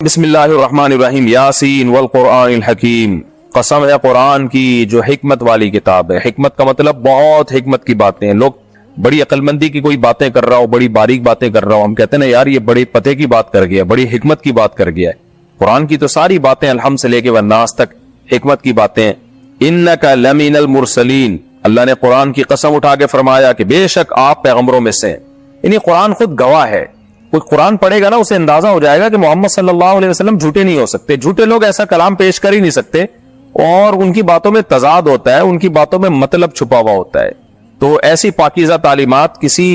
بسم اللہ الرحمن الرحیم یاسین والقرآن الحکیم، قسم ہے قرآن کی جو حکمت والی کتاب ہے۔ حکمت کا مطلب بہت حکمت کی باتیں ہیں۔ لوگ بڑی عقل مندی کی کوئی باتیں کر رہا ہو، بڑی باریک باتیں کر رہا ہو، ہم کہتے ہیں نا یار یہ بڑے پتے کی بات کر گیا، بڑی حکمت کی بات کر گیا ہے۔ قرآن کی تو ساری باتیں الحمد سے لے کے والناس تک حکمت کی باتیں ہیں۔ انک لمن المرسلین، اللہ نے قرآن کی قسم اٹھا کے فرمایا کہ بے شک آپ پیغمبروں میں سے ہیں۔ یعنی قرآن خود گواہ ہے، کوئی قرآن پڑھے گا نا اسے اندازہ ہو جائے گا کہ محمد صلی اللہ علیہ وسلم جھوٹے نہیں ہو سکتے۔ جھوٹے لوگ ایسا کلام پیش کر ہی نہیں سکتے، اور ان کی باتوں میں تضاد ہوتا ہے، ان کی باتوں میں مطلب چھپا ہوا ہوتا ہے۔ تو ایسی پاکیزہ تعلیمات کسی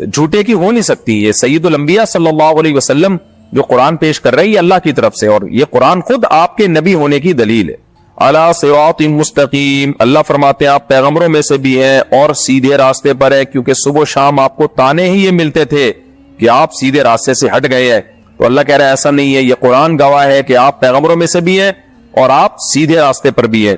جھوٹے کی ہو نہیں سکتی۔ یہ سید الانبیاء صلی اللہ علیہ وسلم جو قرآن پیش کر رہے ہیں یہ اللہ کی طرف سے، اور یہ قرآن خود آپ کے نبی ہونے کی دلیل ہے۔ علی صراط مستقیم، اللہ فرماتے ہیں آپ پیغمبروں میں سے بھی ہیں اور سیدھے راستے پر ہیں، کیونکہ صبح و شام آپ کو تانے ہی یہ ملتے تھے کہ آپ سیدھے راستے سے ہٹ گئے ہیں۔ تو اللہ کہہ رہا ہے ایسا نہیں ہے، یہ قرآن گواہ ہے کہ آپ پیغمبروں میں سے بھی ہیں اور آپ سیدھے راستے پر بھی ہیں۔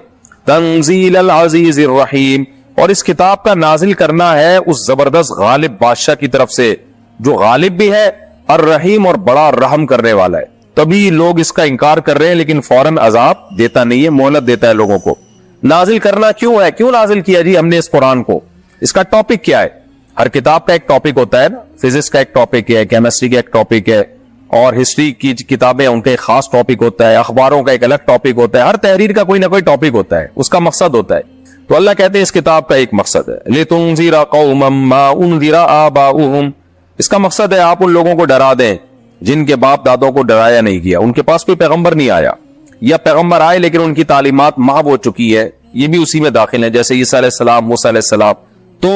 تنزیل العزیز الرحیم، اور اس کتاب کا نازل کرنا ہے اس زبردست غالب بادشاہ کی طرف سے جو غالب بھی ہے، الرحیم اور بڑا رحم کرنے والا ہے۔ تبھی لوگ اس کا انکار کر رہے ہیں، لیکن فوراً عذاب دیتا نہیں ہے، مہلت دیتا ہے لوگوں کو۔ نازل کرنا کیوں ہے، کیوں نازل کیا جی ہم نے اس قرآن کو؟ اس کا ٹاپک کیا ہے؟ ہر کتاب کا ایک ٹاپک ہوتا ہے نا، فزکس کا ایک ٹاپک ہے، کیمسٹری کا ایک ٹاپک ہے، اور ہسٹری کی کتابیں ان کا ایک خاص ٹاپک ہوتا ہے، اخباروں کا ایک الگ ٹاپک ہوتا ہے، ہر تحریر کا کوئی نہ کوئی ٹاپک ہوتا ہے، اس کا مقصد ہوتا ہے۔ تو اللہ کہتے ہیں اس کتاب کا ایک مقصد ہے لِتُنذِرَ قَوْمًا مَا أُنذِرَ آبَاؤُهُمْ، اس کا مقصد ہے آپ ان لوگوں کو ڈرا دیں جن کے باپ دادوں کو ڈرایا نہیں گیا، ان کے پاس کوئی پیغمبر نہیں آیا، یا پیغمبر آئے لیکن ان کی تعلیمات محو ہو چکی ہے، یہ بھی اسی میں داخل ہیں، جیسے عیسیٰ علیہ السلام، موسیٰ علیہ السلام۔ تو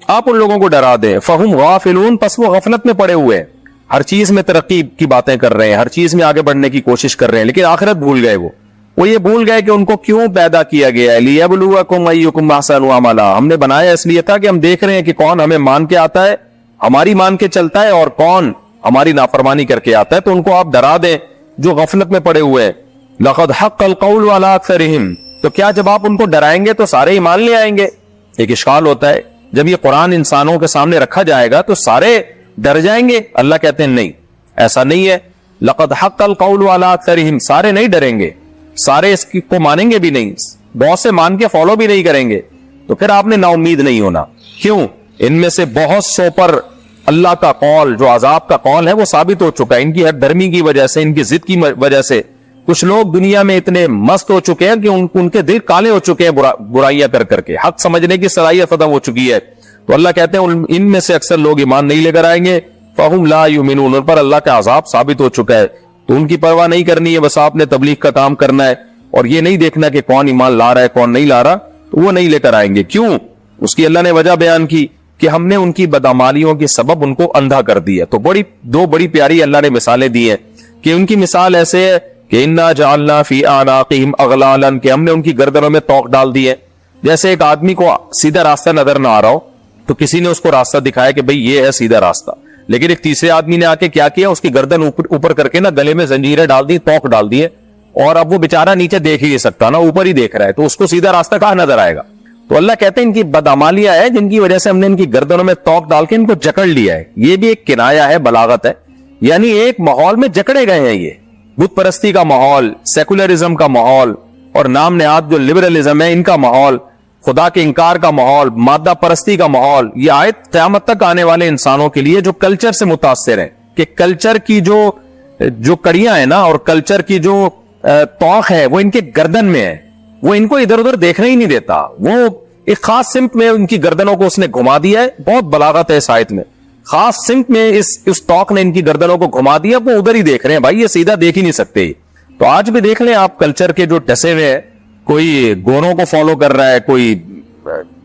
آپ ان لوگوں کو ڈرا دیں، فَهُمْ غَافِلُونَ، پس وہ غفلت میں پڑے ہوئے ہیں، ہر چیز میں ترقی کی باتیں کر رہے ہیں، ہر چیز میں آگے بڑھنے کی کوشش کر رہے ہیں، لیکن آخرت بھول گئے۔ وہ یہ بھول گئے کہ ان کو کیوں پیدا کیا گیا ہے، لِيَبْلُوَكُمْ أَيُّكُمْ أَحْسَنُ عَمَلًا، ہم نے بنایا اس لیے تھا کہ ہم دیکھ رہے ہیں کہ کون ہمیں مان کے آتا ہے، ہماری مان کے چلتا ہے، اور کون ہماری نافرمانی کر کے آتا ہے۔ تو ان کو آپ ڈرا دیں جو غفلت میں پڑے ہوئے ہیں۔ لَقَدْ حَقَّ الْقَوْلُ عَلَىٰ أَكْثَرِهِمْ، تو کیا جب آپ ان کو ڈرائیں گے تو سارے ایمان لے آئیں گے؟ ایک اشکال ہوتا ہے، جب یہ قرآن انسانوں کے سامنے رکھا جائے گا تو سارے ڈر جائیں گے؟ اللہ کہتے ہیں نہیں، ایسا نہیں ہے۔ لَقَدْ حَقَّ الْقَوْلُ عَلَىٰ أَكْثَرِهِمْ، سارے نہیں ڈریں گے، سارے اس کو مانیں گے بھی نہیں، بہت سے مان کے فالو بھی نہیں کریں گے۔ تو پھر آپ نے نا امید نہیں ہونا۔ کیوں؟ ان میں سے بہت سو پر اللہ کا قول جو عذاب کا قول ہے وہ ثابت ہو چکا ہے، ان کی ہر دھرمی کی وجہ سے، ان کی ضد کی وجہ سے۔ کچھ لوگ دنیا میں اتنے مست ہو چکے ہیں کہ ان کے دل کالے ہو چکے ہیں برائیاں کر کر کے، حق سمجھنے کی صلاحیت ختم ہو چکی ہے۔ تو اللہ کہتے ہیں ان میں سے اکثر لوگ ایمان نہیں لے کر آئیں گے، فَهُمْ لَا يُؤْمِنُونَ، ان پر اللہ کا عذاب ثابت ہو چکا ہے۔ تو ان کی پرواہ نہیں کرنی ہے، بس آپ نے تبلیغ کا کام کرنا ہے، اور یہ نہیں دیکھنا کہ کون ایمان لا رہا ہے کون نہیں لا رہا، تو وہ نہیں لے کر آئیں گے۔ کیوں؟ اس کی اللہ نے وجہ بیان کی کہ ہم نے ان کی بدعمالیوں کے سبب ان کو اندھا کر دیا۔ تو دو بڑی پیاری اللہ نے مثالیں دی ہیں کہ ان کی مثال ایسے ہے کہ انا جعلنا فی اعناقہم اغلالا، کہ ہم نے ان کی گردنوں میں توق ڈال دی ہے۔ جیسے ایک آدمی کو سیدھا راستہ نظر نہ آ رہا ہو تو کسی نے اس کو راستہ دکھایا کہ بھئی یہ ہے سیدھا راستہ، لیکن ایک تیسرے آدمی نے آ کے کیا کیا، اس کی گردن اوپر کر کے نا گلے میں زنجیریں ڈال دی، توق ڈال دی ہے، اور اب وہ بیچارہ نیچے دیکھ ہی نہیں سکتا نا، اوپر ہی دیکھ رہا ہے، تو اس کو سیدھا راستہ کہاں نظر آئے گا؟ تو اللہ کہتے ہیں ان کی بدعمالیاں ہے جن کی وجہ سے ہم نے ان کی گردنوں میں توق ڈال کے ان کو جکڑ لیا ہے۔ یہ بھی ایک کنایا ہے، بلاغت ہے، یعنی ایک ماحول میں جکڑے گئے ہیں۔ یہ بت پرستی کا ماحول، سیکولرزم کا ماحول، اور نام نہاد جو لبرلزم ہے ان کا ماحول، خدا کے انکار کا ماحول، مادہ پرستی کا ماحول، یہ آیت قیامت تک آنے والے انسانوں کے لیے جو کلچر سے متاثر ہیں، کہ کلچر کی جو کڑیاں ہیں نا، اور کلچر کی جو توق ہے وہ ان کے گردن میں ہے، وہ ان کو ادھر ادھر دیکھنے ہی نہیں دیتا، وہ ایک خاص سمت میں ان کی گردنوں کو اس نے گھما دیا ہے۔ بہت بلاغت ہے اس آیت میں، خاص سمت میں اس توق نے ان کی گردنوں کو گھما دیا، وہ ادھر ہی دیکھ رہے ہیں، بھائی یہ سیدھا دیکھ ہی نہیں سکتے۔ تو آج بھی دیکھ لیں آپ کلچر کے جو ٹسے ہوئے ہیں، کوئی گوروں کو فالو کر رہا ہے، کوئی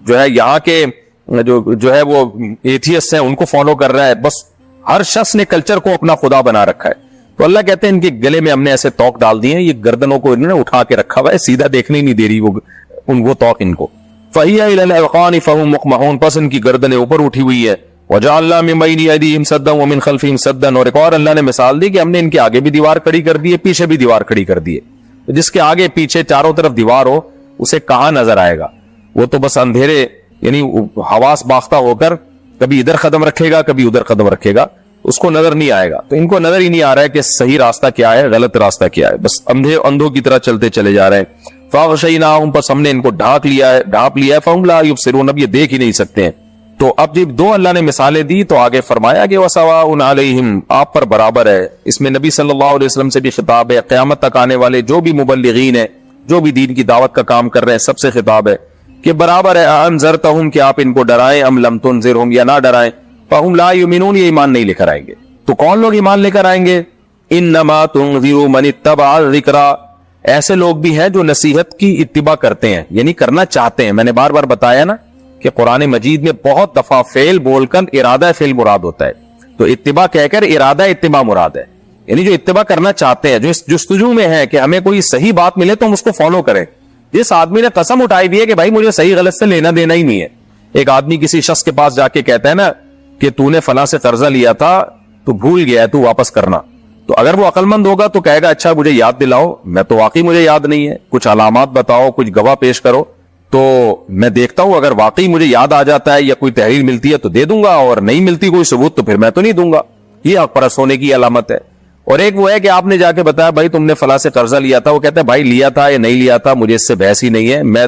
جو ہے یہاں کے جو ہے وہ ایتھیسٹ ہیں ان کو فالو کر رہا ہے، بس ہر شخص نے کلچر کو اپنا خدا بنا رکھا ہے۔ تو اللہ کہتے ہیں ان کے گلے میں ہم نے ایسے توق ڈال دیے ہیں، یہ گردنوں کو انہوں نے اٹھا کے رکھا ہوا ہے، سیدھا دیکھنے ہی نہیں دے رہی وہ توق ان کو۔ فَهِيَ إِلَى الْأَذْقَانِ فَهُمْ مُقْمَحُونَ، پس ان کی گردنیں اوپر اٹھی ہوئی ہے۔ وَجَعَلْنَا مِن بَيْنِ أَيْدِيهِمْ سَدًّا وَمِن خَلْفِهِمْ سَدًّا، اور ایک اور اللہ نے مثال دی کہ ہم نے ان کے آگے بھی دیوار کھڑی کر دی ہے، پیچھے بھی دیوار کھڑی کر دی ہے۔ جس کے آگے پیچھے چاروں طرف دیوار ہو اسے کہاں نظر آئے گا؟ وہ تو بس اندھیرے، یعنی حواس باختہ ہو کر کبھی ادھر قدم رکھے گا کبھی ادھر قدم رکھے گا۔ اس کو نظر نہیں آئے گا. تو ان کو نظر ہی نہیں آ رہا ہے کہ صحیح راستہ کیا ہے, غلط راستہ کیا ہے, بس اندھوں کی طرح چلتے چلے جا رہے ہیں. فاغشیناہم, پس ہم نے ان کو ڈھانپ لیا ہے, فہم لا یبصرون, اب یہ دیکھ ہی نہیں سکتے ہیں. تو اب جب دو اللہ نے مثالیں دی تو آگے فرمایا کہ وَسَوَاءٌ عَلَيْهِمْ, آپ پر برابر ہے. اس میں نبی صلی اللہ علیہ وسلم سے بھی خطاب ہے, قیامت تک آنے والے جو بھی مبلغین ہیں, جو بھی دین کی دعوت کا کام کر رہے ہیں, سب سے خطاب ہے کہ برابر ہے. انذرتہم, کہ آپ ان کو ڈرائیں, ام لم تنذرہم, یا نہ ڈرائیں, فہم لا یؤمنون, یہ ایمان نہیں لے کر آئیں گے. تو کون لوگ ایمان لے کر آئیں گے؟ انما تنذر من اتبع الذکر, ایسے لوگ بھی ہیں جو نصیحت کی اتباع کرتے ہیں, یعنی کرنا چاہتے ہیں. میں نے بار بار بتایا نا کہ قرآن مجید میں بہت دفعہ فعل بول کر ارادہ فعل مراد ہوتا ہے, تو اتباع کہہ کر ارادہ اتباع مراد ہے. یعنی جو اتباع کرنا چاہتے ہیں, جو اس جستجو میں ہے کہ ہمیں کوئی صحیح بات ملے تو ہم اس کو فالو کریں. جس آدمی نے قسم اٹھائی بھی ہے کہ بھائی مجھے صحیح غلط سے لینا دینا ہی نہیں ہے. ایک آدمی کسی شخص کے پاس جا کے کہتا ہے نا کہ تو نے فلاں سے قرضہ لیا تھا, تو بھول گیا ہے, تو واپس کرنا. تو اگر وہ عقل مند ہوگا تو کہے گا اچھا مجھے یاد دلاؤ, میں تو واقعی مجھے یاد نہیں ہے, کچھ علامات بتاؤ, کچھ گواہ پیش کرو, تو میں دیکھتا ہوں, اگر واقعی مجھے یاد آ جاتا ہے یا کوئی تحریر ملتی ہے تو دے دوں گا, اور نہیں ملتی کوئی ثبوت تو پھر میں تو نہیں دوں گا. یہ حق پرست ہونے کی علامت ہے. اور ایک وہ ہے کہ آپ نے جا کے بتایا بھائی تم نے فلاں سے قرضہ لیا تھا, وہ کہتا ہے بھائی لیا تھا یا نہیں لیا تھا, مجھے اس سے بحث ہی نہیں ہے, میں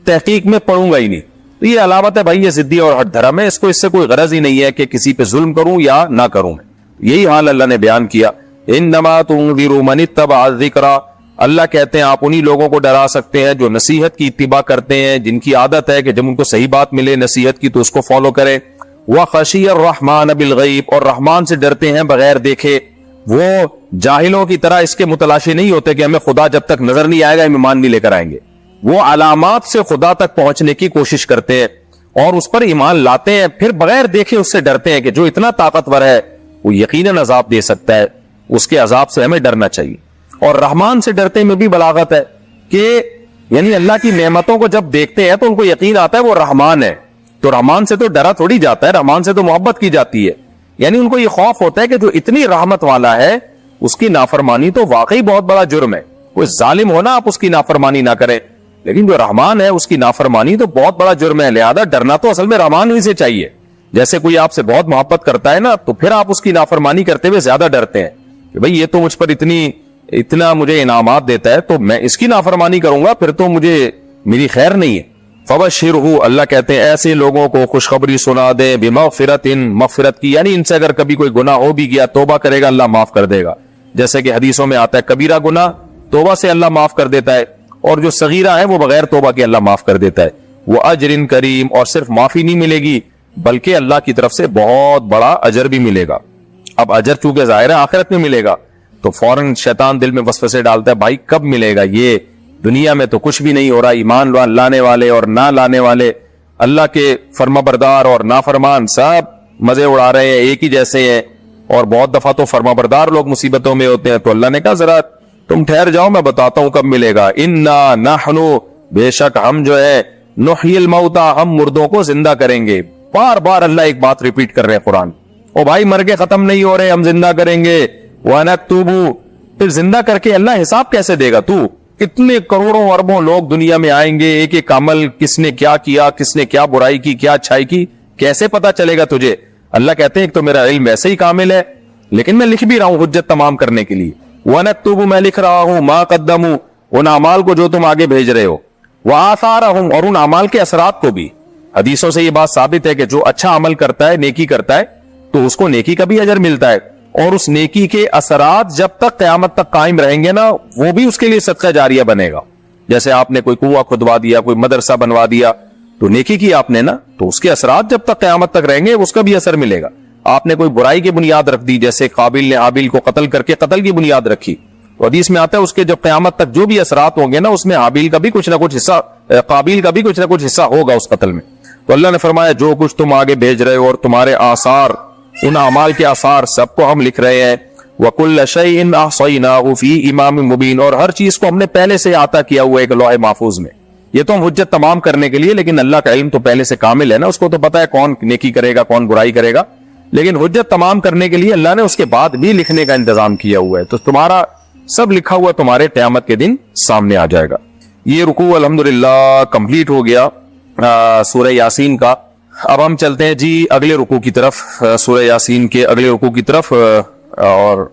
تحقیق میں پڑھوں گا ہی نہیں. تو یہ علامت ہے بھائی یہ ضدی اور ہٹ دھرم ہے, اس سے کوئی غرض ہی نہیں ہے کہ کسی پہ ظلم کروں یا نہ کروں. یہی حال اللہ نے بیان کیا. انما تنذر من اتبع الذکر, اللہ کہتے ہیں آپ انہی لوگوں کو ڈرا سکتے ہیں جو نصیحت کی اتباع کرتے ہیں, جن کی عادت ہے کہ جب ان کو صحیح بات ملے نصیحت کی تو اس کو فالو کریں. وَخَشِيَ الرَّحْمَانَ بِالْغَیْبِ, اور رحمان سے ڈرتے ہیں بغیر دیکھے. وہ جاہلوں کی طرح اس کے متلاشی نہیں ہوتے کہ ہمیں خدا جب تک نظر نہیں آئے گا ہم ایمان نہیں لے کر آئیں گے. وہ علامات سے خدا تک پہنچنے کی کوشش کرتے ہیں اور اس پر ایمان لاتے ہیں, پھر بغیر دیکھے اس سے ڈرتے ہیں کہ جو اتنا طاقتور ہے وہ یقیناً عذاب دے سکتا ہے, اس کے عذاب سے ہمیں ڈرنا چاہیے. اور رحمان سے ڈرتے میں بھی بلاغت ہے کہ یعنی اللہ کی نعمتوں کو جب دیکھتے ہیں تو ان کو یقین آتا ہے وہ رحمان ہے, تو رحمان سے تو ڈرا تھوڑی جاتا ہے, رحمان سے تو محبت کی جاتی ہے. یعنی ان کو یہ خوف ہوتا ہے کہ جو اتنی رحمت والا ہے اس کی نافرمانی تو واقعی بہت بڑا جرم ہے. کوئی ظالم ہونا آپ اس کی نافرمانی نہ کریں, لیکن جو رحمان ہے اس کی نافرمانی تو بہت بڑا جرم ہے. لہذا ڈرنا تو اصل میں رحمان ہی سے چاہیے. جیسے کوئی آپ سے بہت محبت کرتا ہے نا, تو پھر آپ اس کی نافرمانی کرتے ہوئے زیادہ ڈرتے ہیں کہ بھئی یہ تو مجھ پر اتنا مجھے انعامات دیتا ہے, تو میں اس کی نافرمانی کروں گا پھر تو مجھے میری خیر نہیں ہے. فبشرہ, اللہ کہتے ہیں ایسے لوگوں کو خوشخبری سنا دے, بمغفرت, مغفرت کی, یعنی ان سے اگر کبھی کوئی گناہ ہو بھی گیا توبہ کرے گا اللہ معاف کر دے گا. جیسے کہ حدیثوں میں آتا ہے کبیرہ گناہ توبہ سے اللہ معاف کر دیتا ہے, اور جو صغیرہ ہے وہ بغیر توبہ کے اللہ معاف کر دیتا ہے. وہ اجر کریم, اور صرف معافی نہیں ملے گی بلکہ اللہ کی طرف سے بہت بڑا اجر بھی ملے گا. اب اجر چونکہ ظاہر ہے آخرت میں ملے گا, تو فوراً شیطان دل میں وسوسے ڈالتا ہے بھائی کب ملے گا, یہ دنیا میں تو کچھ بھی نہیں ہو رہا, ایمان لانے والے اور نہ لانے والے, اللہ کے فرما بردار اور نافرمان سب مزے اڑا رہے ہیں, ایک ہی جیسے ہیں. اور بہت دفعہ تو فرما بردار لوگ مصیبتوں میں ہوتے ہیں, تو اللہ نے کہا ذرا تم ٹھہر جاؤ میں بتاتا ہوں کب ملے گا. انا نحن, بے شک ہم جو ہے, نحیی الموتى, ہم مردوں کو زندہ کریں گے. بار بار اللہ ایک بات ریپیٹ کر رہے ہیں قرآن. او بھائی مر کے ختم نہیں ہو رہے, ہم زندہ کریں گے. وَنَكْتُبُ, پھر زندہ کر کے اللہ حساب کیسے دے گا؟ تو اتنے کروڑوں اربوں لوگ دنیا میں آئیں گے, ایک ایک عمل کس نے کیا کیا, کس نے کیا برائی کی, کیا اچھائی کی, کیسے پتا چلے گا تجھے؟ اللہ کہتے ہیں ایک تو میرا علم ویسے ہی کامل ہے, لیکن میں لکھ بھی رہا ہوں حجت تمام کرنے کے لیے. وَنَكْتُبُ, میں لکھ رہا ہوں, مَا قَدَّمُوا, ان اعمال کو جو تم آگے بھیج رہے ہو. وَآثَارَهُمْ, اور ان اعمال کے اثرات کو بھی. حدیثوں سے یہ بات ثابت ہے کہ جو اچھا عمل کرتا ہے, نیکی کرتا ہے, تو اس کو نیکی کا بھی اجر ملتا ہے, اور اس نیکی کے اثرات جب تک قیامت تک قائم رہیں گے نا, وہ بھی اس کے لیے صدقہ جاریہ بنے گا. جیسے آپ نے کوئی کنواں کھدوا دیا, کوئی مدرسہ بنوا دیا, تو نیکی کی آپ نے نا, تو اس کے اثرات جب تک قیامت تک رہیں گے اس کا بھی اثر ملے گا. آپ نے کوئی برائی کی بنیاد رکھ دی, جیسے قابل نے حابیل کو قتل کر کے قتل کی بنیاد رکھی, تو حدیث میں آتا ہے اس کے جب قیامت تک جو بھی اثرات ہوں گے نا, اس میں حابیل کا بھی کچھ نہ کچھ حصہ, قابل کا بھی کچھ نہ کچھ حصہ ہوگا اس قتل میں. تو اللہ نے فرمایا جو کچھ تم آگے بھیج رہے ہو اور تمہارے آثار, ان اعمال کے آثار سب کو ہم لکھ رہے ہیں. وَكُلَّ شَيْءٍ أَحْصَيْنَاهُ فِي إِمَامٍ مُبِينٍ, اور ہر چیز کو ہم نے پہلے سے عطا کیا ہوا ہے ایک لوح محفوظ میں. یہ تو ہم حجت تمام کرنے کے لیے, لیکن اللہ کا علم تو پہلے سے کامل ہے نا, اس کو تو پتا ہے کون نیکی کرے گا کون برائی کرے گا, لیکن حجت تمام کرنے کے لیے اللہ نے اس کے بعد بھی لکھنے کا انتظام کیا ہوا ہے. تو تمہارا سب لکھا ہوا تمہارے قیامت کے دن سامنے آ جائے گا. یہ رکوع الحمدللہ کمپلیٹ ہو گیا سورہ یاسین کا. اب ہم چلتے ہیں جی اگلے رکوع کی طرف، سورہ یاسین کے اگلے رکوع کی طرف، اور